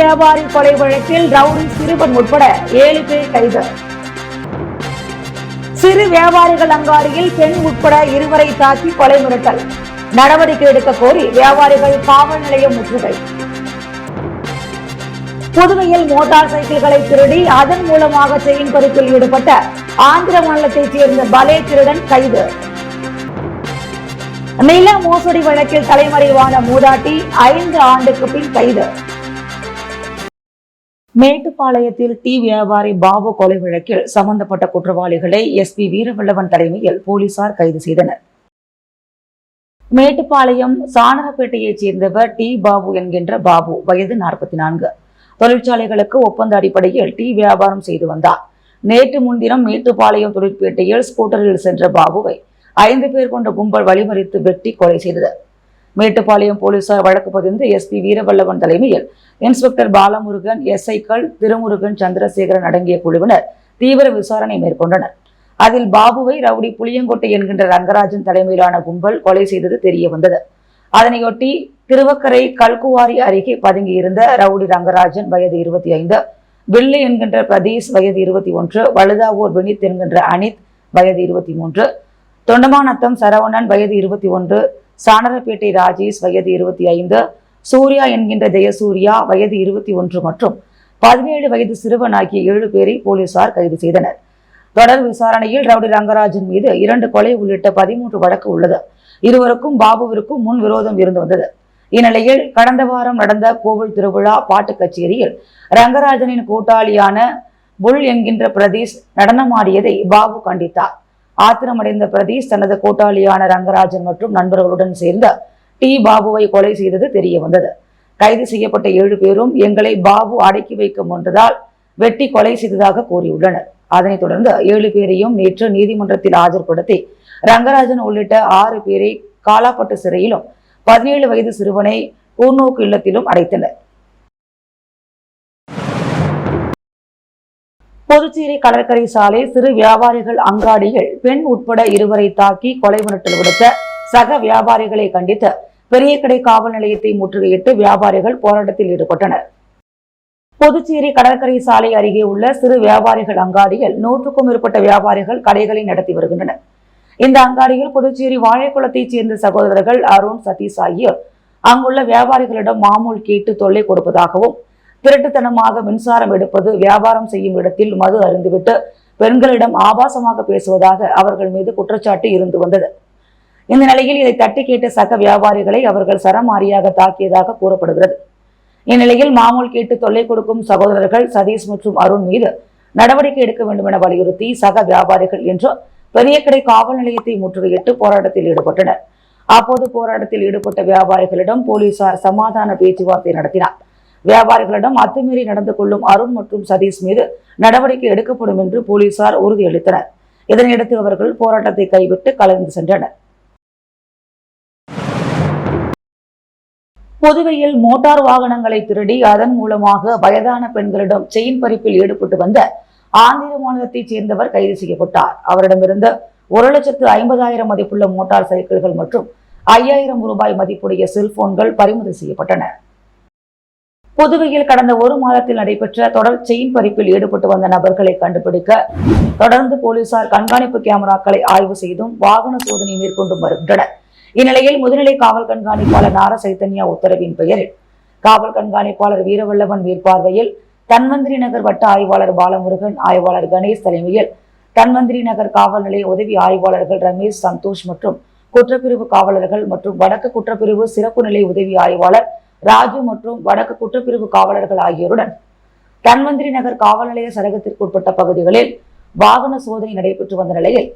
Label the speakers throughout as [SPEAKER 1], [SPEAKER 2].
[SPEAKER 1] வியாபாரி கொலை வழக்கில் ரவுடி சிறுவன் உட்பட 7 பேர் கைது. சிறு வியாபாரிகள் அங்காடியில் பெண் உட்பட 2 தாக்கி கொலை மிரட்டல். நடவடிக்கை எடுக்க கோரி வியாபாரிகள் காவல் நிலையம் முற்றுகை. புதுவையில் மோட்டார் சைக்கிள்களை திருடி அதன் மூலமாக செயின் பறிப்பில் ஈடுபட்ட ஆந்திர மாநிலத்தைச் சேர்ந்த பலே திருடன் கைது. நில மோசடி வழக்கில் தலைமறைவான மூதாட்டி 5 ஆண்டுக்கு பின் கைது. மேட்டுப்பாளையத்தில் டீ வியாபாரி பாபு கொலை வழக்கில் சம்பந்தப்பட்ட குற்றவாளிகளை எஸ்பி வீரவல்லவன் தலைமையில் போலீசார் கைது செய்தனர். மேட்டுப்பாளையம் சாணரப்பேட்டையைச் சேர்ந்தவர் டி பாபு என்கின்ற பாபு, வயது 44. தொழிற்சாலைகளுக்கு ஒப்பந்த அடிப்படையில் டீ வியாபாரம் செய்து வந்தார். நேற்று முன்தினம் மேட்டுப்பாளையம் தொழிற்பேட்டையில் ஸ்கூட்டரில் சென்ற பாபுவை 5 பேர் கொண்ட கும்பல் வழிமறித்து வெட்டி கொலை செய்தது. மேட்டுப்பாளையம் போலீசார் வழக்கு பதிந்து எஸ்பி வீரவல்லவன் தலைமையில் இன்ஸ்பெக்டர் பாலமுருகன், எஸ்ஐக்கள் திருமுருகன், சந்திரசேகரன் அடங்கிய குழுவினர் தீவிர விசாரணை மேற்கொண்டனர். அதில் பாபுவை ரவுடி புளியங்கொட்டை என்கின்ற ரங்கராஜன் தலைமையிலான கும்பல் கொலை செய்தது தெரிய வந்தது. அதனையொட்டி திருவக்கரை கல்குவாரி அருகே பதுங்கியிருந்த ரவுடி ரங்கராஜன் வயது 25, வில்லு என்கின்ற பிரதீஷ் வயது 21, வழுதாவூர் வினித் என்கின்ற அனித் வயது 23, தொண்டமாநத்தம் சரவணன் வயது 21, சாணரப்பேட்டை ராஜேஷ் வயது 25, சூர்யா என்கின்ற ஜெயசூர்யா வயது 21 மற்றும் 17 வயது சிறுவன் ஆகிய 7 பேரை போலீசார் கைது செய்தனர். தொடர் விசாரணையில் ரவுடி ரங்கராஜன் மீது 2 கொலை உள்ளிட்ட 13 வழக்கு உள்ளது. இருவருக்கும் பாபுவிற்கும் முன் விரோதம் இருந்து வந்தது. இந்நிலையில் கடந்த வாரம் நடந்த கோவில் திருவிழா பாட்டு கச்சேரியில் ரங்கராஜனின் கூட்டாளியான புல் என்கின்ற பிரதீஷ் நடனமாடியதை பாபு கண்டித்தார். ஆத்திரமடைந்த பிரதீஷ் தனது கூட்டாளியான ரங்கராஜன் மற்றும் நண்பர்களுடன் சேர்ந்த டி பாபுவை கொலை செய்தது தெரிய வந்தது. கைது செய்யப்பட்ட 7 பேரும் எங்களை பாபு அடக்கி வைக்க முன்றதால் வெட்டி கொலை செய்ததாக கூறியுள்ளனர். அதனைத் தொடர்ந்து 7 பேரையும் நேற்று நீதிமன்றத்தில் ஆஜர்படுத்தி ரங்கராஜன் உள்ளிட்ட 6 பேரை காலாப்பட்டு சிறையிலும் 17 வயது சிறுவனை கூர்நோக்கு இல்லத்திலும் அடைத்தனர். புதுச்சேரி கடற்கரை சாலை சிறு வியாபாரிகள் அங்காடியில் பெண் உட்பட 2 தாக்கி கொலை மிரட்டல் விடுத்த சக வியாபாரிகளை கண்டித்து பெரியகடை காவல் நிலையத்தை முற்றுகையிட்டு வியாபாரிகள் போராட்டத்தில் ஈடுபட்டனர். புதுச்சேரி கடற்கரை சாலை அருகே உள்ள சிறு வியாபாரிகள் அங்காடியில் 100க்கும் மேற்பட்ட வியாபாரிகள் கடைகளை நடத்தி வருகின்றனர். இந்த அங்காடியில் புதுச்சேரி வாழைக்குளத்தைச் சேர்ந்த சகோதரர்கள் அருண், சதீஷ் ஆகியோர் அங்குள்ள வியாபாரிகளிடம் மாமூல் கேட்டு தொல்லை கொடுப்பதாகவும், திருட்டுத்தனமாக மின்சாரம் எடுப்பது, வியாபாரம் செய்யும் இடத்தில் மது அருந்துவிட்டு பெண்களிடம் ஆபாசமாக பேசுவதாக அவர்கள் மீது குற்றச்சாட்டு இருந்து வந்தது. இந்த நிலையில் இதை தட்டி கேட்ட சக வியாபாரிகளை அவர்கள் சரமாரியாக தாக்கியதாக கூறப்படுகிறது. இந்நிலையில் மாமூல் கேட்டு தொல்லை கொடுக்கும் சகோதரர்கள் சதீஷ் மற்றும் அருண் மீது நடவடிக்கை எடுக்க வேண்டும் என வலியுறுத்தி சக வியாபாரிகள் என்று பெரியகடை காவல் நிலையத்தை முற்றுகையிட்டு போராட்டத்தில் ஈடுபட்டனர். அப்போது போராட்டத்தில் ஈடுபட்ட வியாபாரிகளிடம் போலீசார் சமாதான பேச்சுவார்த்தை நடத்தினார். வியாபாரிகளிடம் அத்துமீறி நடந்து கொள்ளும் அருண் மற்றும் சதீஷ் மீது நடவடிக்கை எடுக்கப்படும் என்று போலீசார் உறுதியளித்தனர். இதனையடுத்து அவர்கள் போராட்டத்தை கைவிட்டு கலைந்து சென்றனர். புதுவையில் மோட்டார் வாகனங்களை திருடி அதன் மூலமாக வயதான பெண்களிடம் செயின் பறிப்பில் ஈடுபட்டு வந்த ஆந்திர மாநிலத்தைச் சேர்ந்தவர் கைது செய்யப்பட்டார். அவரிடமிருந்து 1,50,000 மதிப்புள்ள மோட்டார் சைக்கிள்கள் மற்றும் 5,000 ரூபாய் மதிப்புடைய செல்போன்கள் பறிமுதல் செய்யப்பட்டன. புதுவையில் கடந்த 1 மாதத்தில் நடைபெற்ற தொடர் செயின் பறிப்பில் ஈடுபட்டு வந்த நபர்களை கண்டுபிடிக்க தொடர்ந்து போலீசார் கண்காணிப்பு கேமராக்களை ஆய்வு செய்தும் வாகன சோதனை மேற்கொண்டும் வருகின்றனர். இந்நிலையில் முதுநிலை காவல் கண்காணிப்பாளர் நார சைத்தன்யா உத்தரவின் பெயரில் காவல் கண்காணிப்பாளர் வீரவல்லவன் மேற்பார்வையில் தன்வந்திரி நகர் வட்ட ஆய்வாளர் பாலமுருகன், ஆய்வாளர் கணேஷ் தலைமையில் தன்வந்திரி நகர் காவல் நிலைய உதவி ஆய்வாளர்கள் ரமேஷ், சந்தோஷ் மற்றும் குற்றப்பிரிவு காவலர்கள் மற்றும் வடக்கு குற்றப்பிரிவு சிறப்பு நிலை உதவி ஆய்வாளர் ராஜு மற்றும் வடக்கு குற்றப்பிரிவு காவலர்கள் ஆகியோருடன் தன்வந்திரி நகர் காவல் நிலைய சரகத்திற்குட்பட்ட பகுதிகளில் வாகன சோதனை நடைபெற்று வந்த நிலையில்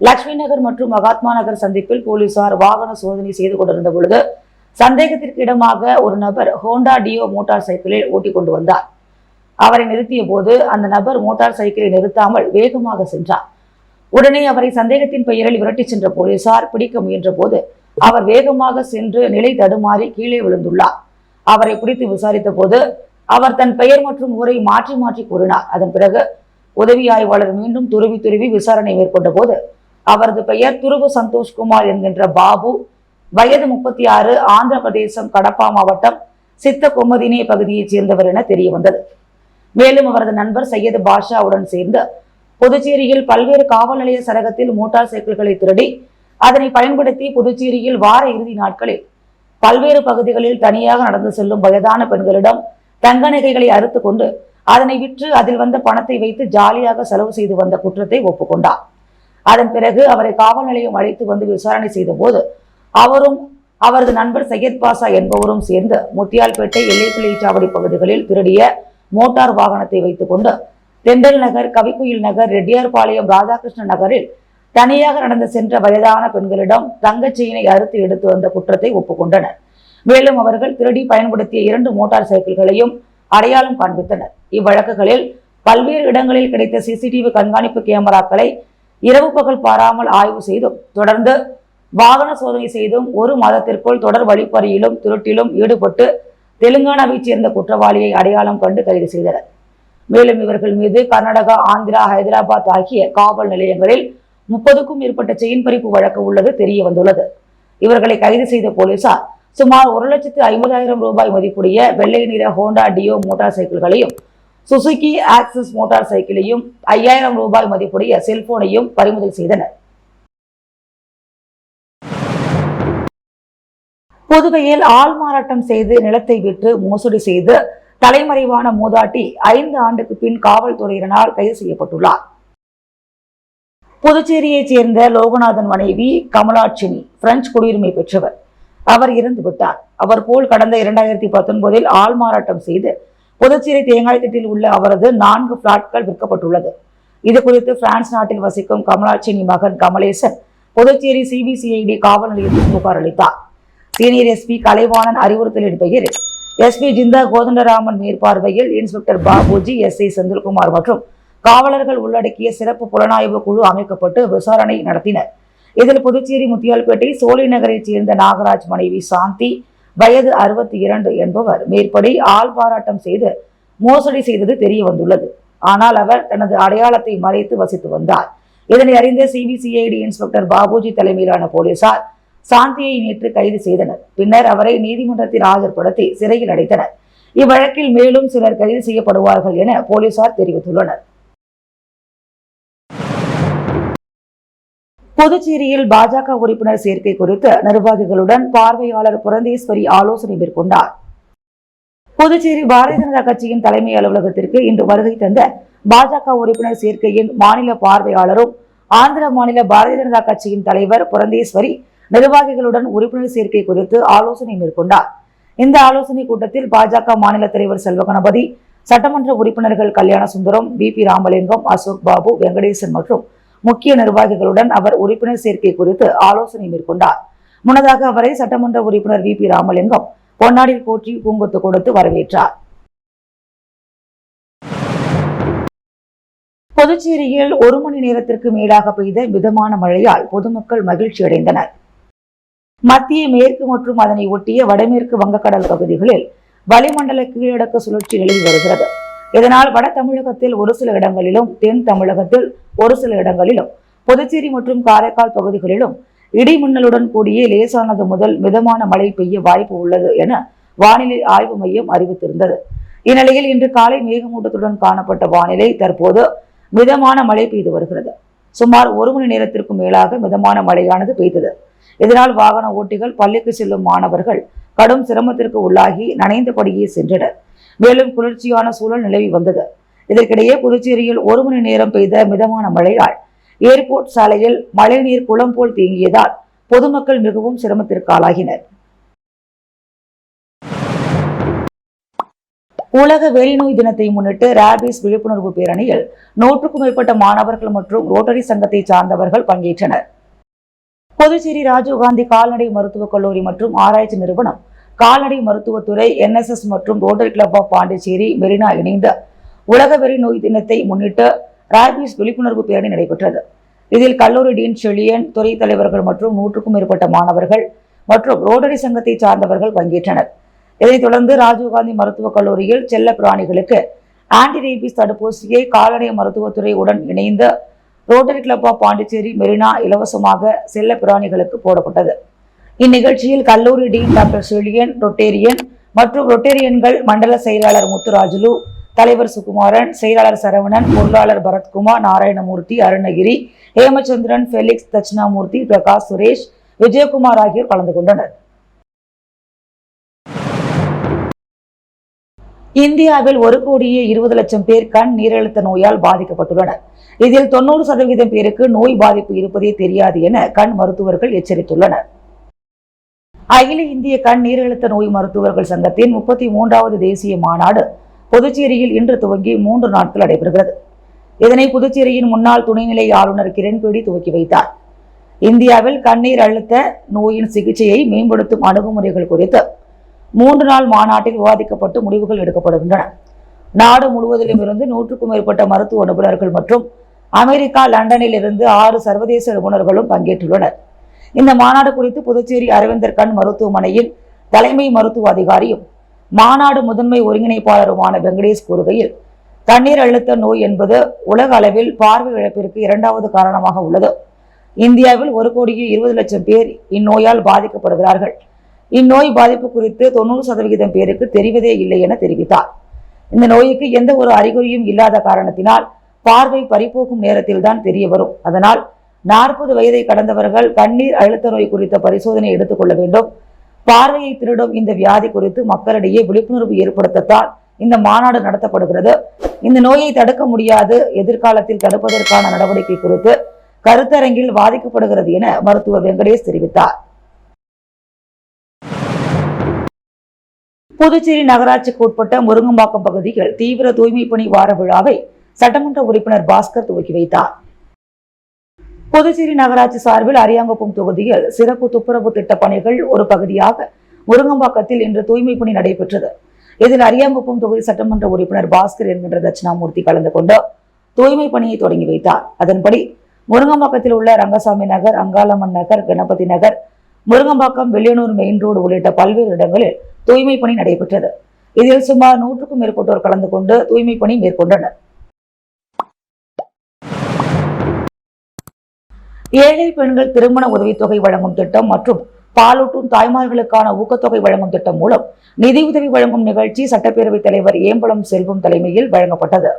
[SPEAKER 1] லட்சுமி நகர் மற்றும் மகாத்மா நகர் சந்திப்பில் போலீசார் வாகன சோதனை செய்து கொண்டிருந்த பொழுது சந்தேகத்திற்கு இடமாக ஒரு நபர் ஹோண்டா டியோ மோட்டார் சைக்கிளில் ஓட்டிக் கொண்டு வந்தார். அவரை நிறுத்திய போது அந்த நபர் மோட்டார் சைக்கிளை நிறுத்தாமல் வேகமாக சென்றார். உடனே அவரை சந்தேகத்தின் பெயரில் விரட்டி சென்ற போலீசார் பிடிக்க முயன்ற போது அவர் வேகமாக சென்று நிலை தடுமாறி கீழே விழுந்துள்ளார். அவரை பிடித்து விசாரித்த போது அவர் தன் பெயர் மற்றும் ஊரை மாற்றி மாற்றி கூறினார். அதன் பிறகு உதவி ஆய்வாளர் மீண்டும் துருவி விசாரணை மேற்கொண்ட போது அவரது பெயர் துருவு சந்தோஷ்குமார் என்கின்ற பாபு, வயது 36, ஆந்திர பிரதேசம் கடப்பா மாவட்டம் சித்த கொம்மதினே பகுதியைச் சேர்ந்தவர் என தெரிய வந்தது. மேலும் அவரது நண்பர் சையது பாஷாவுடன் சேர்ந்து புதுச்சேரியில் பல்வேறு காவல் நிலைய சரகத்தில் மோட்டார் சைக்கிள்களை திருடி அதனை பயன்படுத்தி புதுச்சேரியில் வார இறுதி நாட்களில் பல்வேறு பகுதிகளில் தனியாக நடந்து செல்லும் வயதான பெண்களிடம் தங்க நகைகளை அறுத்து கொண்டு அதனை விற்று அதில் வந்த பணத்தை வைத்து ஜாலியாக செலவு செய்து வந்த குற்றத்தை ஒப்புக்கொண்டார். அதன் பிறகு அவரை காவல் நிலையம் அழைத்து வந்து விசாரணை செய்த போது அவரும் அவரது நண்பர் சையத் பாஷா என்பவரும் சேர்ந்து முத்தியால்பேட்டை எல்லைப்பிள்ளை சாவடி பகுதிகளில் திருடிய மோட்டார் வாகனத்தை வைத்துக் கொண்டு தெண்டல் நகர், கவிக்குயில் நகர், ரெட்டியார்பாளையம், ராதாகிருஷ்ண நகரில் தனியாக நடந்து சென்ற வயதான பெண்களிடம் தங்கச் செயினை அறுத்து எடுத்து வந்த குற்றத்தை ஒப்புக்கொண்டனர். மேலும் அவர்கள் திருடி பயன்படுத்திய 2 மோட்டார் சைக்கிள்களையும் அடையாளம் காண்பித்தனர். இவ்வழக்குகளில் பல்வேறு இடங்களில் கிடைத்த சிசிடிவி கண்காணிப்பு கேமராக்களை இரவு பகல் பாராமல் ஆய்வு செய்தும் தொடர்ந்து வாகன சோதனை செய்தும் 1 மாதத்திற்குள் தொடர் வழிப்பறியிலும் திருட்டிலும் ஈடுபட்டு தெலுங்கானாவைச் சேர்ந்த குற்றவாளியை அடையாளம் கண்டு கைது செய்தனர். மேலும் இவர்கள் மீது கர்நாடகா, ஆந்திரா, ஹைதராபாத் ஆகிய காவல் நிலையங்களில் 30க்கும் மேற்பட்ட செயின் பறிப்பு வழக்கு உள்ளது தெரிய வந்துள்ளது. இவர்களை கைது செய்த போலீசார் சுமார் 1,50,000 ரூபாய் மதிப்புடைய வெள்ளை நிற ஹோண்டா டியோ மோட்டார் சைக்கிள்களையும், சுசுகி ஆக்சிஸ் மோட்டார் சைக்கிளையும், 5,000 ரூபாய் மதிப்புடைய செல்போனையும் பறிமுதல் செய்தனர். புதுவையில் ஆள் மாறாட்டம் செய்து நிலத்தை விற்று மோசடி செய்து தலைமறைவான மூதாட்டி 5 ஆண்டுக்கு பின் காவல்துறையினரால் கைது செய்யப்பட்டுள்ளார். புதுச்சேரியைச் சேர்ந்த லோகநாதன் மனைவி கமலாட்சினி பிரெஞ்சு குடியுரிமை பெற்றவர். அவர் இறந்து விட்டார். அவர் போல் கடந்த 2019 ஆள் மாறாட்டம் செய்து புதுச்சேரி தேங்காய்த்திட்டில் உள்ள அவரது 4 பிளாட்கள் விற்கப்பட்டுள்ளது. இது குறித்து பிரான்ஸ் நாட்டில் வசிக்கும் கமலாட்சினி மகன் கமலேசன் புதுச்சேரி சிபிசிஐடி காவல் நிலையத்தில் புகார் அளித்தார். சீனியர் எஸ்பி கலைவாணன் அறிவுறுத்தலின் பெயரில் எஸ்பி ஜிந்தா கோதண்டராமன் மேற்பார்வையில் இன்ஸ்பெக்டர் பாபுஜி, SI செந்தில்குமார் மற்றும் காவலர்கள் உள்ளடக்கிய சிறப்பு புலனாய்வு குழு அமைக்கப்பட்டு விசாரணை நடத்தினர். இதில் புதுச்சேரி முத்தியால்பேட்டை சோலை நகரைச் சேர்ந்த நாகராஜ் மனைவி சாந்தி வயது 62 என்பவர் மேற்படி ஆள் பாராட்டம் செய்து மோசடி செய்தது தெரிய வந்துள்ளது. ஆனால் அவர் தனது அடையாளத்தை மறைத்து வசித்து வந்தார். இதனை அறிந்த சிபிசிஐடி இன்ஸ்பெக்டர் பாபுஜி தலைமையிலான போலீசார் சாந்தியை நேற்று கைது செய்தனர். பின்னர் அவரை நீதிமன்றத்தில் ஆஜர்படுத்தி சிறையில் அடைத்தனர். இவ்வழக்கில் மேலும் சிலர் கைது செய்யப்படுவார்கள் என போலீசார் தெரிவித்துள்ளனர். புதுச்சேரியில் பாஜக உறுப்பினர் சேர்க்கை குறித்து நிர்வாகிகளுடன் பார்வையாளர் புரந்தேஸ்வரி ஆலோசனை மேற்கொண்டார். புதுச்சேரி பாரதிய ஜனதா கட்சியின் தலைமை அலுவலகத்திற்கு இன்று வருகை தந்த பாஜக உறுப்பினர் சேர்க்கையின் மாநில பார்வையாளரும் ஆந்திர மாநில பாரதிய ஜனதா கட்சியின் தலைவர் புரந்தேஸ்வரி நிர்வாகிகளுடன் உறுப்பினர் சேர்க்கை குறித்து ஆலோசனை மேற்கொண்டார். இந்த ஆலோசனை கூட்டத்தில் பாஜக மாநில தலைவர் செல்வகணபதி, சட்டமன்ற உறுப்பினர்கள் கல்யாண சுந்தரம், VP ராமலிங்கம், அசோக் பாபு, வெங்கடேசன் மற்றும் முக்கிய நிர்வாகிகளுடன் அவர் உறுப்பினர் சேர்க்கை குறித்து ஆலோசனை மேற்கொண்டார். முன்னதாக அவரை சட்டமன்ற உறுப்பினர் VP ராமலிங்கம் பொன்னாடி போற்றி பூங்கொத்து கொடுத்து வரவேற்றார். புதுச்சேரியில் 1 மணி நேரத்திற்கு மேலாக பெய்த மிதமான மழையால் பொதுமக்கள் மகிழ்ச்சி அடைந்தனர். மத்திய மேற்கு மற்றும் அதனை ஒட்டிய வடமேற்கு வங்கக்கடல் பகுதிகளில் வளிமண்டல கீழடுக்கு சுழற்சி நிலவி வருகிறது. இதனால் வட தமிழகத்தில் ஒரு சில இடங்களிலும், தென் தமிழகத்தில் ஒரு சில இடங்களிலும், புதுச்சேரி மற்றும் காரைக்கால் பகுதிகளிலும் இடி மின்னலுடன் கூடிய லேசானது முதல் மிதமான மழை பெய்ய வாய்ப்பு உள்ளது என வானிலை ஆய்வு மையம் அறிவித்திருந்தது. இந்நிலையில் இன்று காலை மேகமூட்டத்துடன் காணப்பட்ட வானிலை தற்போது மிதமான மழை பெய்து வருகிறது. சுமார் 1 மணி நேரத்திற்கும் மேலாக மிதமான மழையானது பெய்தது. இதனால் வாகன ஓட்டிகள், பள்ளிக்கு செல்லும் மாணவர்கள் கடும் சிரமத்திற்கு உள்ளாகி நனைந்தபடியே சென்றனர். மேலும் குளிர்ச்சியான சூழல் நிலவி வந்தது. இதற்கிடையே புதுச்சேரியில் 1 மணி நேரம் பெய்த மிதமான மழையால் ஏர்போர்ட் சாலையில் மழைநீர் குளம் போல் தேங்கியதால் பொதுமக்கள் மிகவும் சிரமத்திற்கு ஆளாகினர். உலக வெளிநோய் தினத்தை முன்னிட்டு ராபிஸ் விழிப்புணர்வு பேரணியில் 100க்கும் மேற்பட்ட மாணவர்கள் மற்றும் ரோட்டரி சங்கத்தை சார்ந்தவர்கள் பங்கேற்றனர். புதுச்சேரி ராஜீவ்காந்தி கால்நடை மருத்துவக் கல்லூரி மற்றும் ஆராய்ச்சி நிறுவனம், கால்நடை மருத்துவத்துறை, NSS மற்றும் Rotary Club of Pondicherry Marina இணைந்த உலக வெறி நோய் தினத்தை முன்னிட்டு ராபிஸ் விழிப்புணர்வு பேரணி நடைபெற்றது. இதில் கல்லூரி டீன் செழியன், துறை தலைவர்கள் மற்றும் 100க்கும் மேற்பட்ட மாணவர்கள் மற்றும் ரோட்டரி சங்கத்தை சார்ந்தவர்கள் பங்கேற்றனர். இதைத் தொடர்ந்து ராஜீவ்காந்தி மருத்துவக் கல்லூரியில் செல்ல பிராணிகளுக்கு ஆன்டி ரேபிஸ் தடுப்பூசியை கால்நடை மருத்துவத்துறை உடன் இணைந்த Rotary Club of Pondicherry Marina இலவசமாக செல்ல பிராணிகளுக்கு போடப்பட்டது. இந்நிகழ்ச்சியில் கல்லூரி டீன் டாக்டர் செழியன், ரொட்டேரியன் மற்றும் ரொட்டேரியன்கள் மண்டல செயலாளர் முத்துராஜுலு, தலைவர் சுகுமாரன், செயலாளர் சரவணன், பொருளாளர் பரத்குமார், நாராயணமூர்த்தி, அருணகிரி, ஹேமச்சந்திரன், பெலிக்ஸ், தட்சிணாமூர்த்தி, பிரகாஷ், சுரேஷ், விஜயகுமார் ஆகியோர் கலந்து கொண்டனர். இந்தியாவில் 1,20,00,000 பேர் கண் நீரழுத்த நோயால் பாதிக்கப்பட்டுள்ளனர். இதில் 90% பேருக்கு நோய் பாதிப்பு இருப்பதே தெரியாது என கண் மருத்துவர்கள் எச்சரித்துள்ளனர். அகில இந்திய கண் நீரழுத்த நோய் மருத்துவர்கள் சங்கத்தின் 33வது தேசிய மாநாடு புதுச்சேரியில் இன்று துவங்கி 3 நாட்கள் நடைபெறுகிறது. இதனை புதுச்சேரியின் முன்னாள் துணைநிலை ஆளுநர் கிரண்பேடி துவக்கி வைத்தார். இந்தியாவில் கண்ணீர் அழுத்த நோயின் சிகிச்சையை மேம்படுத்தும் அணுகுமுறைகள் குறித்து 3 நாள் மாநாட்டில் விவாதிக்கப்பட்டு முடிவுகள் எடுக்கப்படுகின்றன. நாடு முழுவதிலும் இருந்து 100க்கும் மேற்பட்ட மருத்துவ நிபுணர்கள் மற்றும் அமெரிக்கா, லண்டனில் இருந்து 6 சர்வதேச நிபுணர்களும் பங்கேற்றுள்ளனர். இந்த மாநாடு குறித்து புதுச்சேரி அரவிந்தர் கண் மருத்துவமனையின் தலைமை மருத்துவ அதிகாரியும் மாநாடு முதன்மை ஒருங்கிணைப்பாளருமான வெங்கடேஷ் கூறுகையில், கண்ணீர் அழுத்த நோய் என்பது உலக அளவில் பார்வை இழப்பிற்கு 2வது காரணமாக உள்ளது. இந்தியாவில் 1,20,00,000 பேர் இந்நோயால் பாதிக்கப்படுகிறார்கள். இந்நோய் பாதிப்பு குறித்து 90% பேருக்கு தெரிவதே இல்லை என தெரிவித்தார். இந்த நோய்க்கு எந்த ஒரு அறிகுறியும் இல்லாத காரணத்தினால் பார்வை பறிபோகும் நேரத்தில் தான் தெரிய வரும். அதனால் 40 வயதை கடந்தவர்கள் கண்ணீர் அழுத்த நோய் குறித்த பரிசோதனை எடுத்துக் கொள்ள வேண்டும். பார்வையை திருடும் இந்த வியாதி குறித்து மக்களிடையே விழிப்புணர்வு ஏற்படுத்தத்தான் இந்த மாநாடு நடத்தப்படுகிறது. இந்த நோயை தடுக்க முடியாது, எதிர்காலத்தில் தடுப்பதற்கான நடவடிக்கை குறித்து கருத்தரங்கில் வாதிக்கப்படுகிறது என மருத்துவர் வெங்கடேஷ் தெரிவித்தார். புதுச்சேரி நகராட்சிக்கு உட்பட்ட முருங்கம்பாக்கம் பகுதியில் தீவிர தூய்மை பணி வார விழாவை சட்டமன்ற உறுப்பினர் பாஸ்கர் துவக்கி வைத்தார். புதுச்சேரி நகராட்சி சார்பில் அரியாங்குப்பம் தொகுதியில் சிறப்பு துப்புரவு திட்ட பணிகள் ஒரு பகுதியாக முருங்கம்பாக்கத்தில் இன்று தூய்மை பணி நடைபெற்றது. இதில் அரியாங்குப்பம் தொகுதி சட்டமன்ற உறுப்பினர் பாஸ்கர் என்கின்ற தட்சிணாமூர்த்தி கலந்து கொண்டு தூய்மை பணியை தொடங்கி வைத்தார். அதன்படி முருங்கம்பாக்கத்தில் உள்ள ரங்கசாமி நகர், அங்காளம்மன் நகர், கணபதி நகர், முருங்கம்பாக்கம், வெள்ளியனூர் மெயின் ரோடு உள்ளிட்ட பல்வேறு இடங்களில் தூய்மை பணி நடைபெற்றது. இதில் சுமார் 100க்கும் மேற்பட்டோர் கலந்து கொண்டு தூய்மை பணி மேற்கொண்டனர். ஏழை பெண்கள் திருமண உதவித்தொகை வழங்கும் திட்டம் மற்றும் பாலூட்டும் தாய்மார்களுக்கான ஊக்கத்தொகை வழங்கும் திட்டம் மூலம் நிதியுதவி வழங்கும் நிகழ்ச்சி சட்டப்பேரவைத் தலைவர் ஏம்பலம் செல்வம் தலைமையில் வழங்கப்பட்டது.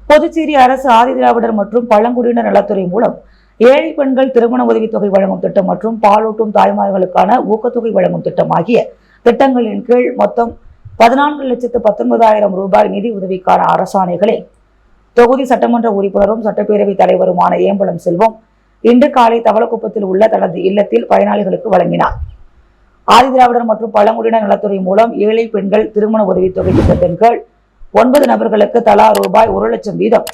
[SPEAKER 1] புதுச்சேரி அரசு ஆதிதிராவிடர் மற்றும் பழங்குடியினர் நலத்துறை மூலம் ஏழை பெண்கள் திருமண உதவித்தொகை வழங்கும் திட்டம் மற்றும் பாலூட்டும் தாய்மார்களுக்கான ஊக்கத்தொகை வழங்கும் திட்டம் ஆகிய திட்டங்களின் கீழ் மொத்தம் 14,19,000 ரூபாய் நிதி உதவிக்கான அரசாணைகளை தொகுதி சட்டமன்ற உறுப்பினரும் சட்டப்பேரவைத் தலைவருமான ஏம்பலம் செல்வம் இன்று காலை தவளக்குப்பத்தில் உள்ள தனது இல்லத்தில் பயனாளிகளுக்கு வழங்கினார். ஆதிதிராவிடர் மற்றும் பழங்குடியினர் நலத்துறை மூலம் ஏழை பெண்கள் திருமண உதவித்தொகை திட்டத்தின் கீழ் 9 நபர்களுக்கு தலா ரூபாய் 1 லட்சம் வீதம்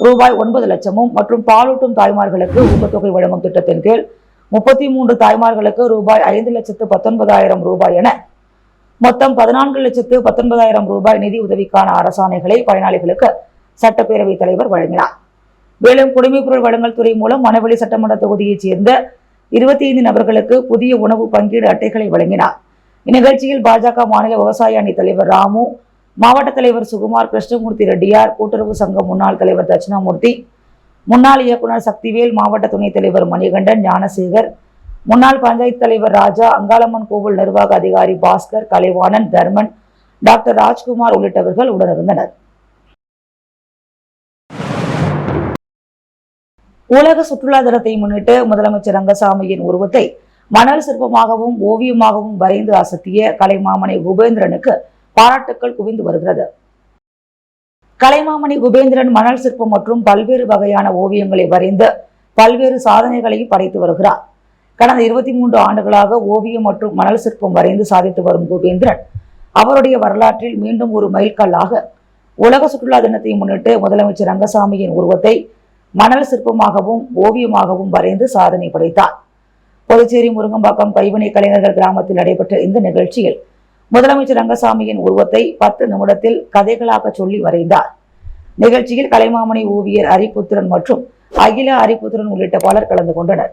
[SPEAKER 1] ரூபாய் 9 லட்சமும் மற்றும் பாலூட்டும் தாய்மார்களுக்கு ஊக்கத்தொகை வழங்கும் திட்டத்தின் கீழ் 33 தாய்மார்களுக்கு ரூபாய் 5,19,000 ரூபாய் என மொத்தம் 14,19,000 ரூபாய் நிதி உதவிக்கான அரசாணைகளை பயனாளிகளுக்கு சட்டப்பேரவைத் தலைவர் வழங்கினார். மேலும் குடிமைப்பொருள் வழங்கல் துறை மூலம் மணவெளி சட்டமன்ற தொகுதியைச் சேர்ந்த 25 நபர்களுக்கு புதிய உணவு பங்கீடு அட்டைகளை வழங்கினார். இந்நிகழ்ச்சியில் பாஜக மாநில விவசாய அணி தலைவர் ராமு, மாவட்ட தலைவர் சுகுமார், கிருஷ்ணமூர்த்தி ரெட்டியார், கூட்டுறவு சங்க முன்னாள் தலைவர் தட்சிணாமூர்த்தி, முன்னாள் இயக்குநர் சக்திவேல், மாவட்ட துணைத் தலைவர் மணிகண்டன், ஞானசேகர், முன்னாள் பஞ்சாயத்து தலைவர் ராஜா, அங்காளம்மன் கோவில் நிர்வாக அதிகாரி பாஸ்கர், கலைவாணன், தர்மன், டாக்டர் ராஜ்குமார் உள்ளிட்டவர்கள் உடனிருந்தனர். உலக சுற்றுலா தினத்தை முன்னிட்டு முதலமைச்சர் ரங்கசாமியின் உருவத்தை மணல் சிற்பமாகவும் ஓவியமாகவும் வரைந்து அசத்திய கலைமாமணி குபேந்திரனுக்கு பாராட்டுக்கள் குவிந்து வருகிறது. கலைமாமணி குபேந்திரன் மணல் சிற்பம் மற்றும் பல்வேறு வகையான ஓவியங்களை வரைந்து பல்வேறு சாதனைகளையும் படைத்து வருகிறார். கடந்த 23 ஆண்டுகளாக ஓவியம் மற்றும் மணல் சிற்பம் வரைந்து சாதித்து வரும் குபேந்திரன் அவருடைய வரலாற்றில் மீண்டும் ஒரு மைல்கல்லாக உலக சுற்றுலா தினத்தை முன்னிட்டு முதலமைச்சர் ரங்கசாமியின் உருவத்தை மணல் சிற்பமாகவும் ஓவியமாகவும் வரைந்து சாதனை படைத்தார். புதுச்சேரி முருங்கம்பாக்கம் கைவினை கலைஞர்கள் கிராமத்தில் நடைபெற்ற இந்த நிகழ்ச்சியில் முதலமைச்சர் ரங்கசாமியின் உருவத்தை 10 நிமிடத்தில் கதைகளாக சொல்லி வரைந்தார். நிகழ்ச்சியில் கலைமாமணி ஓவியர் அரிபுத்திரன் மற்றும் அகில அரிபுத்திரன் உள்ளிட்ட பலர் கலந்து கொண்டனர்.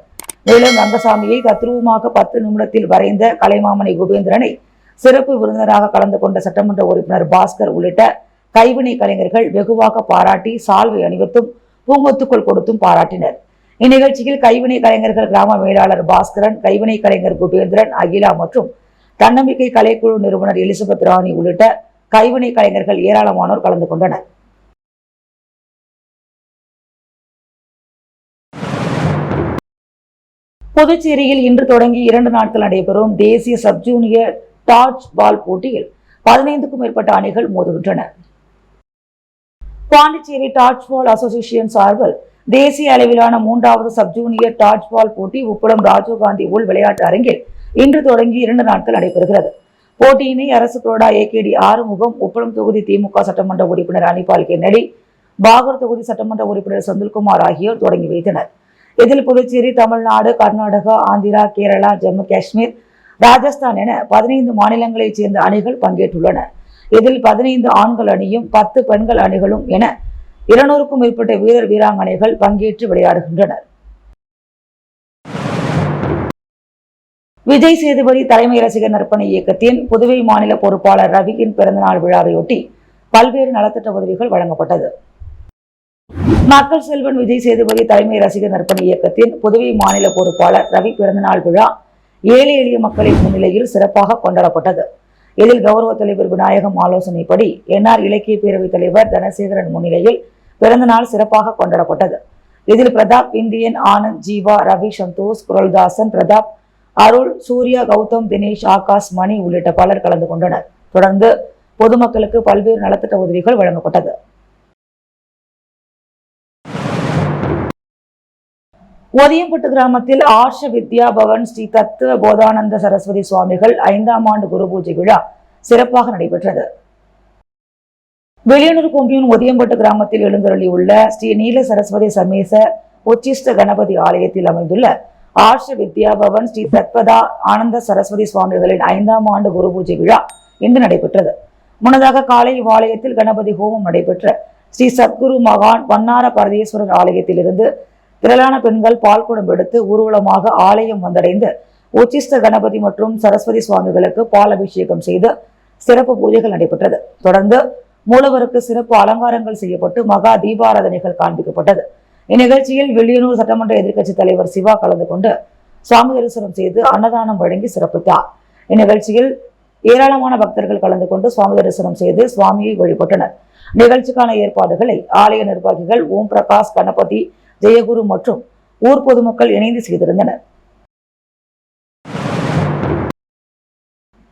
[SPEAKER 1] மேலும் ரங்கசாமியை தத்ரூபமாக 10 நிமிடத்தில் வரைந்த கலைமாமணி குபேந்திரனை சிறப்பு விருந்தினராக கலந்து கொண்ட சட்டமன்ற உறுப்பினர் பாஸ்கர் உள்ளிட்ட கைவினை கலைஞர்கள் வெகுவாக பாராட்டி சால்வை அணிவித்தும் பூங்கொத்துக்கள் கொடுத்தும் பாராட்டினர். இந்நிகழ்ச்சியில் கைவினை கலைஞர்கள் கிராம மேலாளர் பாஸ்கரன், கைவினை கலைஞர் குபேந்திரன், அகிலா மற்றும் தன்னம்பிக்கை கலைக்குழு நிறுவனர் எலிசபெத் ராணி உள்ளிட்ட கைவினை கலைஞர்கள் ஏராளமானோர் கலந்து கொண்டனர். புதுச்சேரியில் இன்று தொடங்கி 2 நாட்கள் நடைபெறும் தேசிய சப் ஜூனியர் டாட்ஜ் பால் போட்டியில் 15க்கும் மேற்பட்ட அணிகள் மோதுகின்றன. பாண்டிச்சேரி டாட்ஜ் பால் அசோசியேஷன் சார்பில் தேசிய அளவிலான 3வது சப் ஜூனியர் டாட்ஜ் பால் போட்டி உப்பளம் ராஜீவ்காந்தி உள் விளையாட்டு அரங்கில் இன்று தொடங்கி 2 நாட்கள் நடைபெறுகிறது. போட்டியினை அரசு கொறடா AKD ஆறுமுகம், உப்பளம் தொகுதி திமுக சட்டமன்ற உறுப்பினர் அனிபால் கென்னடி, பாகூர் தொகுதி சட்டமன்ற உறுப்பினர் செந்தில்குமார் ஆகியோர் தொடங்கி வைத்தனர். இதில் புதுச்சேரி, தமிழ்நாடு, கர்நாடகா, ஆந்திரா, கேரளா, ஜம்மு காஷ்மீர், ராஜஸ்தான் என 15 மாநிலங்களைச் சேர்ந்த அணிகள் பங்கேற்றுள்ளன. இதில் 15 ஆண்கள் அணியும் 10 பெண்கள் அணிகளும் என 200க்கும் மேற்பட்ட வீரர் வீராங்கனைகள் பங்கேற்று விளையாடுகின்றனர். விஜய் சேதுபதி தலைமை ரசிகர் நற்பணி இயக்கத்தின் புதுவை மாநில பொறுப்பாளர் ரவியின் பிறந்தநாள் விழாவையொட்டி பல்வேறு நலத்திட்ட உதவிகள் வழங்கப்பட்டது. மக்கள் செல்வன் விஜய் சேதுபதி தலைமை ரசிகர் நற்பணி இயக்கத்தின் புதுவை மாநில பொறுப்பாளர் ரவி பிறந்தநாள் விழா ஏழை எளிய மக்களின் முன்னிலையில் சிறப்பாக கொண்டாடப்பட்டது. இதில் கௌரவ தலைவர் விநாயகம் ஆலோசனைப்படி NR இலக்கிய பேரவைத் தலைவர் தனசேகரன் முன்னிலையில் பிறந்தநாள் சிறப்பாக கொண்டாடப்பட்டது. இதில் பிரதாப், இந்தியன், ஆனந்த், ஜீவா, ரவி, சந்தோஷ், குரல்தாசன், பிரதாப், அருள், சூர்யா, கௌதம், தினேஷ், ஆகாஷ், மணி உள்ளிட்ட பலர் கலந்து கொண்டனர். தொடர்ந்து பொதுமக்களுக்கு பல்வேறு நலத்திட்ட உதவிகள் வழங்கப்பட்டது. ஒதியம்பட்டு கிராமத்தில் ஆர்ஷ வித்யா பவன் ஸ்ரீ தத்துவ போதானந்த சரஸ்வதி சுவாமிகள் 5ஆம் ஆண்டு குரு பூஜை விழா சிறப்பாக நடைபெற்றது. வெளியனூர் கொம்பியூன் ஒதியம்பட்டு கிராமத்தில் எழுந்தருளியுள்ள ஸ்ரீ நீல சரஸ்வதி சமேச உச்சிஷ்ட கணபதி ஆலயத்தில் அமைந்துள்ள ஆர்ஷ வித்யா பவன் ஸ்ரீ தத்வதா ஆனந்த சரஸ்வதி சுவாமிகளின் 5ஆம் ஆண்டு குரு பூஜை விழா இன்று நடைபெற்றது. முன்னதாக காலை இவ்வாலயத்தில் கணபதி ஹோமம் நடைபெற்ற ஸ்ரீ சத்குரு மகான் பன்னார பரதேஸ்வரர் ஆலயத்திலிருந்து திரளான பெண்கள் பால்குடம் எடுத்து ஊர்வலமாக ஆலயம் வந்தடைந்து உச்சிஷ்ட கணபதி மற்றும் சரஸ்வதி சுவாமிகளுக்கு பால் அபிஷேகம் செய்து சிறப்பு பூஜைகள் நடைபெற்றது. தொடர்ந்து மூலவருக்கு சிறப்பு அலங்காரங்கள் செய்யப்பட்டு மகா தீபாராதனைகள் காண்பிக்கப்பட்டது. இந்நிகழ்ச்சியில் வெளியனூர் சட்டமன்ற எதிர்க்கட்சித் தலைவர் சிவா கலந்து கொண்டு சுவாமி தரிசனம் செய்து அன்னதானம் வழங்கி சிறப்பித்தார். இந்நிகழ்ச்சியில் ஏராளமான பக்தர்கள் கலந்து கொண்டு சுவாமி தரிசனம் செய்து சுவாமியை வழிபட்டனர். நிகழ்ச்சிக்கான ஏற்பாடுகளை ஆலய நிர்வாகிகள் ஓம் பிரகாஷ், கணபதி, ஜெயகுரு மற்றும் ஊர் பொதுமக்கள் இணைந்து செய்திருந்தனர்.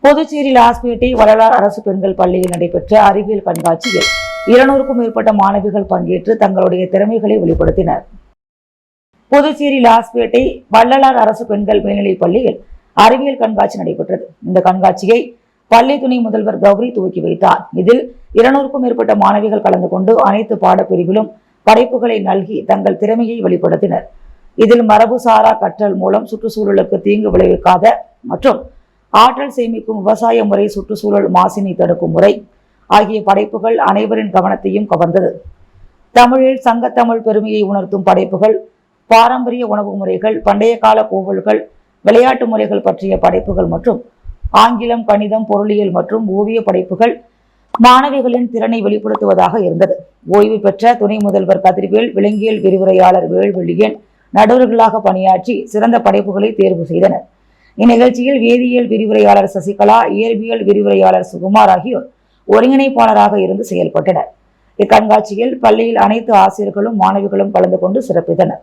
[SPEAKER 1] புதுச்சேரி லாஸ்பேட்டை வள்ளலார் அரசு பெண்கள் பள்ளியில் நடைபெற்ற அறிவியல் கண்காட்சியில் 200க்கும் மேற்பட்ட மாணவிகள் பங்கேற்று தங்களுடைய திறமைகளை வெளிப்படுத்தினர். புதுச்சேரி லாஸ்பேட்டை வள்ளலார் அரசு பெண்கள் மேல்நிலைப் பள்ளியில் அறிவியல் கண்காட்சி நடைபெற்றது. இந்த கண்காட்சியை பள்ளி துணை முதல்வர் கௌரி துவக்கி வைத்தார். இதில் 200க்கும் மேற்பட்ட மாணவிகள் கலந்து கொண்டு அனைத்து பாடப்பிரிவிலும் படைப்புகளை நல்கி தங்கள் திறமையை வெளிப்படுத்தினர். இதில் மரபுசாரா கற்றல் மூலம் சுற்றுச்சூழலுக்கு தீங்கு விளைவிக்காத மற்றும் ஆற்றல் சேமிக்கும் விவசாய முறை, சுற்றுச்சூழல் மாசினை தடுக்கும் முறை ஆகிய படைப்புகள் அனைவரின் கவனத்தையும் கவர்ந்தது. தமிழில் சங்கத்தமிழ் பெருமையை உணர்த்தும் படைப்புகள், பாரம்பரிய உணவு முறைகள், பண்டைய கால கோவில்கள், விளையாட்டு முறைகள் பற்றிய படைப்புகள் மற்றும் ஆங்கிலம், கணிதம், பொருளியல் மற்றும் ஓவிய படைப்புகள் மாணவிகளின் திறனை வெளிப்படுத்துவதாக இருந்தது. ஓய்வு பெற்ற துணை முதல்வர் கதிர்வேல், விலங்கியல் விரிவுரையாளர் வேல்வெளியன் நடுவர்களாக பணியாற்றி சிறந்த படைப்புகளை தேர்வு செய்தனர். இந்நிகழ்ச்சியில் வேதியியல் விரிவுரையாளர் சசிகலா, இயற்பியல் விரிவுரையாளர் சுகுமார் ஆகியோர் ஒருங்கிணைப்பாளராக இருந்து செயல்பட்டனர். இக்கண்காட்சியில் பள்ளியில் அனைத்து ஆசிரியர்களும் மாணவிகளும் கலந்து கொண்டு சிறப்பித்தனர்.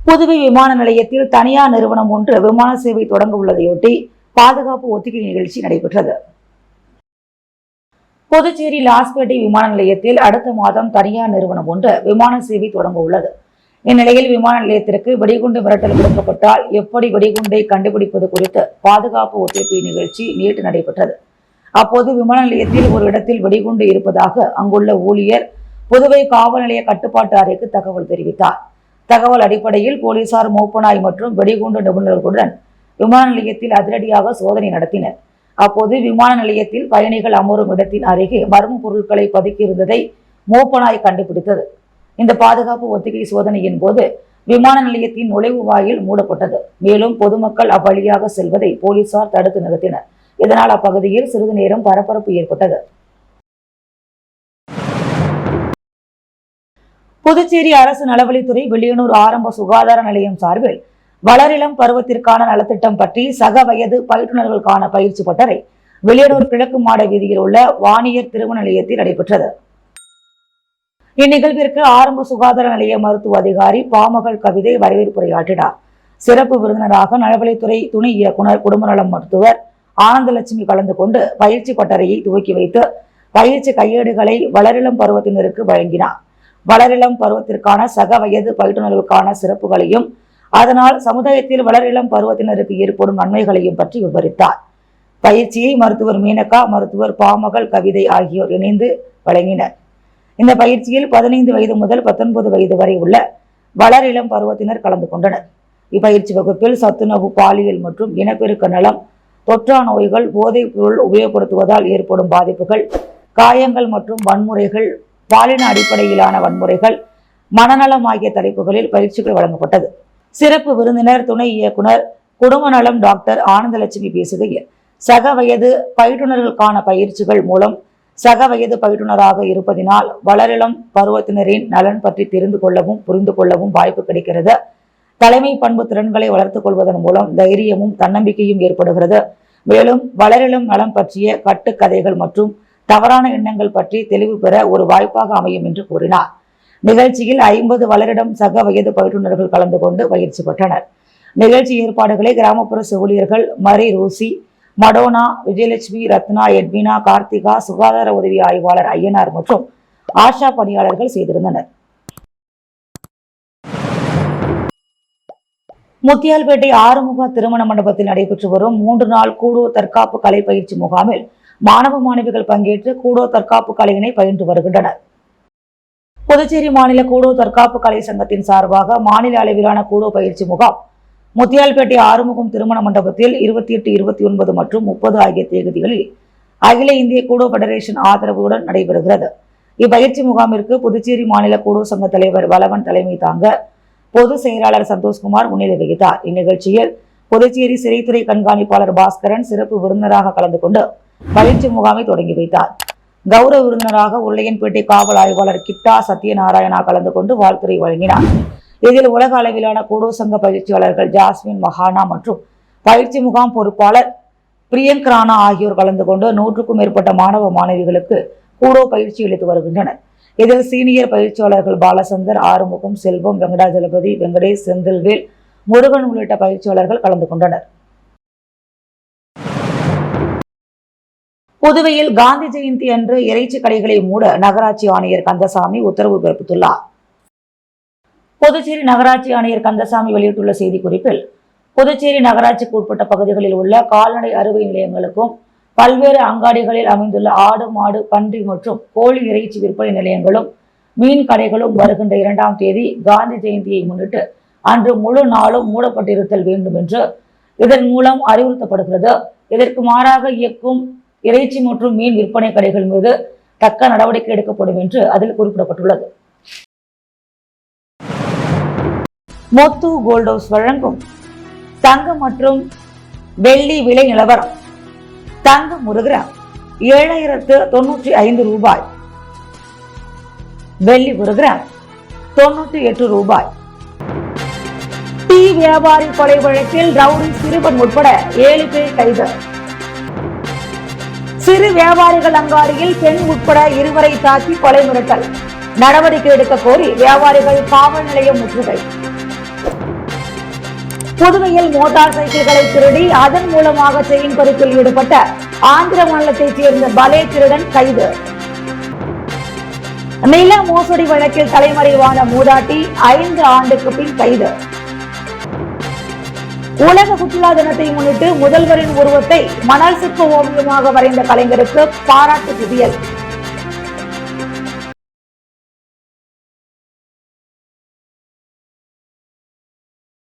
[SPEAKER 1] புதுவை விமான நிலையத்தில் தனியார் நிறுவனம் ஒன்று விமான சேவை தொடங்க உள்ளதையொட்டி பாதுகாப்பு ஒத்திகை நிகழ்ச்சி நடைபெற்றது. புதுச்சேரி லாஸ்பேட்டை விமான நிலையத்தில் அடுத்த மாதம் தனியார் நிறுவனம் ஒன்று விமான சேவை தொடங்க உள்ளது. இந்நிலையில் விமான நிலையத்திற்கு வெடிகுண்டு மிரட்டல் விடுக்கப்பட்டால் எப்படி வெடிகுண்டை கண்டுபிடிப்பது குறித்து பாதுகாப்பு ஒத்திகை நிகழ்ச்சி நேற்று நடைபெற்றது. அப்போது விமான நிலையத்தில் ஒரு இடத்தில் வெடிகுண்டு இருப்பதாக அங்குள்ள ஊழியர் புதுவை காவல் நிலைய கட்டுப்பாட்டு அறைக்கு தகவல் தெரிவித்தார். தகவல் அடிப்படையில் போலீசார் மோப்பனாய் மற்றும் வெடிகுண்டு நிபுணர்களுடன் விமான நிலையத்தில் அதிரடியாக சோதனை நடத்தினர். அப்போது விமான நிலையத்தில் பயணிகள் அமரும் இடத்தின் அருகே மர்ம பொருட்களை பதுக்கியிருந்ததை மோப்பனாய் கண்டுபிடித்தது. இந்த பாதுகாப்பு ஒத்திகை சோதனையின் போது விமான நிலையத்தின் நுழைவு வாயில் மூடப்பட்டது. மேலும் பொதுமக்கள் அவ்வழியாக செல்வதை போலீசார் தடுத்து நிறுத்தினர். இதனால் அப்பகுதியில் சிறிது நேரம் பரபரப்பு ஏற்பட்டது. புதுச்சேரி அரசு நலவழித்துறை வெளியனூர் ஆரம்ப சுகாதார நிலையம் சார்பில் வளரிளம் பருவத்திற்கான நலத்திட்டம் பற்றி சக வயது பயிற்றுநர்களுக்கான பயிற்சி பட்டறை வெளியனூர் கிழக்கு மாட வீதியில் உள்ள வாணியர் திருமண நிலையத்தில் நடைபெற்றது. இந்நிகழ்விற்கு ஆரம்ப சுகாதார நிலைய மருத்துவ அதிகாரி பாமகள் கவிதை வரவேற்புரையாற்றினார். சிறப்பு விருந்தினராக நலவழித்துறை துணை இயக்குனர் குடும்ப நலம் மருத்துவர் ஆனந்தலட்சுமி கலந்து கொண்டு பயிற்சி பட்டறையை துவக்கி வைத்து பயிற்சி கையேடுகளை வளரிளம் பருவத்தினருக்கு வழங்கினார். வளரிளம் பருவத்திற்கான சக வயது பயிற்றுநர்களுக்கான சிறப்புகளையும் அதனால் சமுதாயத்தில் வளரிளம் பருவத்தினருக்கு ஏற்படும் நன்மைகளையும் பற்றி விவரித்தார். பயிற்சியை மருத்துவர் மீனகா, மருத்துவர் பாமகள் கவிதை ஆகியோர் இணைந்து வழங்கினர். இந்த பயிற்சியில் 15 வயது முதல் 19 வயது வரை உள்ள வளரிளம் பருவத்தினர் கலந்து கொண்டனர். இப்பயிற்சி வகுப்பில் சத்துணவு, பாலியல் மற்றும் இனப்பெருக்க நலம், தொற்றா நோய்கள், போதைப் பொருள் உபயோகப்படுத்துவதால் ஏற்படும் பாதிப்புகள், காயங்கள் மற்றும் வன்முறைகள், பாலின அடிப்படையிலான வன்முறைகள், மனநலம் ஆகிய தலைப்புகளில் பயிற்சிகள் வழங்கப்பட்டது. சிறப்பு விருந்தினர் துணை இயக்குனர் குடும்ப நலம் டாக்டர் ஆனந்தலட்சுமி பேசுகையில், சக வயது பயிற்றுநர்களுக்கான பயிற்சிகள் மூலம் சக வயது பயிற்றுநராக இருப்பதினால் வளரிளம் பருவத்தினரின் நலன் பற்றி தெரிந்து கொள்ளவும் புரிந்து கொள்ளவும் வாய்ப்பு கிடைக்கிறது. தலைமை பண்பு திறன்களை வளர்த்துக் கொள்வதன் மூலம் தைரியமும் தன்னம்பிக்கையும் ஏற்படுகிறது. மேலும் வளரிளம் நலம் பற்றிய கட்டுக்கதைகள் மற்றும் தவறான எண்ணங்கள் பற்றி தெளிவு பெற ஒரு வாய்ப்பாக அமையும் என்று கூறினார். நிகழ்ச்சியில் 50 வளரிடம் சக வயது பயிற்றுநர்கள் கலந்து கொண்டு பயிற்சி பெற்றனர். நிகழ்ச்சி ஏற்பாடுகளை கிராமப்புற செவிலியர்கள் Mary Rosy, Madonna, Vijayalakshmi, Ratna, Edwina, Karthika, சுகாதார உதவி ஆய்வாளர் ஐயனார் மற்றும் ஆஷா பணியாளர்கள் செய்திருந்தனர். முத்தியால்பேட்டை ஆறுமுக திருமண மண்டபத்தில் நடைபெற்று வரும் 3 நாள் கூடோ தற்காப்பு கலை பயிற்சி முகாமில் மாணவ மாணவிகள் பங்கேற்று கூடோ தற்காப்பு கலையினை பயின்று வருகின்றனர். புதுச்சேரி மாநில கூடோ தற்காப்பு கலை சங்கத்தின் சார்பாக மாநில அளவிலான கூடோ பயிற்சி முகாம் முத்தியால்பேட்டை ஆறுமுகம் திருமண மண்டபத்தில் 28, 29 மற்றும் 30 ஆகிய தேதிகளில் அகில இந்திய கூடோ பெடரேஷன் ஆதரவுடன் நடைபெறுகிறது. இப்பயிற்சி முகாமிற்கு புதுச்சேரி மாநில கூடோ சங்க தலைவர் வளவன் தலைமை தாங்க பொதுச் செயலாளர் சந்தோஷ்குமார் முன்னிலை வகித்தார். இந்நிகழ்ச்சியில் புதுச்சேரி சிறைத்துறை கண்காணிப்பாளர் பாஸ்கரன் சிறப்பு விருந்தினராக கலந்து கொண்டு பயிற்சி முகாமை தொடங்கி வைத்தார். கௌரவ விருந்தினராக உருளையன்பேட்டை காவல் ஆய்வாளர் கிட்டா சத்யநாராயணா கலந்து கொண்டு வாழ்த்துரை வழங்கினார். இதில் உலக அளவிலான கூடோ சங்க பயிற்சியாளர்கள் ஜாஸ்மின் மஹானா மற்றும் பயிற்சி முகாம் பொறுப்பாளர் பிரியங்கரானா ஆகியோர் கலந்து கொண்டு 100க்கும் மேற்பட்ட மாணவ மாணவிகளுக்கு கூடோ பயிற்சி அளித்து வருகின்றனர். இதில் சீனியர் பயிற்சியாளர்கள் பாலசந்தர், ஆறுமுகம், செல்வம், வெங்கடாஜலபதி, வெங்கடேஷ், செந்தில்வேல், முருகன் உள்ளிட்ட பயிற்சியாளர்கள் கலந்து கொண்டனர். புதுவையில் காந்தி ஜெயந்தி அன்று இறைச்சி கடைகளை மூட நகராட்சி ஆணையர் கந்தசாமி உத்தரவு பிறப்பித்துள்ளார். புதுச்சேரி நகராட்சி ஆணையர் கந்தசாமி வெளியிட்டுள்ள செய்திக்குறிப்பில், புதுச்சேரி நகராட்சிக்கு உட்பட்ட பகுதிகளில் உள்ள கால்நடை அறுவை நிலையங்களுக்கும் பல்வேறு அங்காடிகளில் அமைந்துள்ள ஆடு, மாடு, பன்றி மற்றும் கோழி இறைச்சி விற்பனை நிலையங்களும் மீன் கடைகளும் வருகின்ற 2ஆம் தேதி காந்தி ஜெயந்தியை முன்னிட்டு அன்று முழு நாளும் மூடப்பட்டிருத்தல் வேண்டும் என்று இதன் மூலம் அறிவுறுத்தப்படுகிறது. இதற்கு மாறாக இயக்கும் இறைச்சி மற்றும் மீன் விற்பனை கடைகள் மீது தக்க நடவடிக்கை எடுக்கப்படும் என்று அதில் குறிப்பிடப்பட்டுள்ளது. மொத்து கோல்ட் ஹவுஸ் வழங்கும் தங்கம் மற்றும் வெள்ளி விலை நிலவரம். தங்கம் 1 கிராம் 7095 ரூபாய், வெள்ளி 1 கிராம் 98 ரூபாய். டீ வியாபாரி கொலை வழக்கில் ரவுடி சிறுவன் உட்பட 7 பேர் கைது. சிறு வியாபாரிகள் அங்காடியில் பெண் உட்பட 2 வரை தாக்கி கொலை மிரட்டல். நடவடிக்கை எடுக்க கோரி வியாபாரிகள் காவல் நிலையம் முற்றுகை. புதுவையில் மோட்டார் சைக்கிள்களை திருடி அதன் மூலமாக செயின் பறிப்பில் ஈடுபட்ட ஆந்திர மாநிலத்தைச் சேர்ந்த பலே திருடன் கைது. நில மோசடி வழக்கில் தலைமறைவான மூதாட்டி 5 ஆண்டுக்கு பின் கைது. உலக சுற்றுலா தினத்தை முன்னிட்டு முதல்வரின் உருவத்தை மணல் சிற்ப ஓவியமாக வரைந்த கலைஞருக்கு பாராட்டு குவியல்.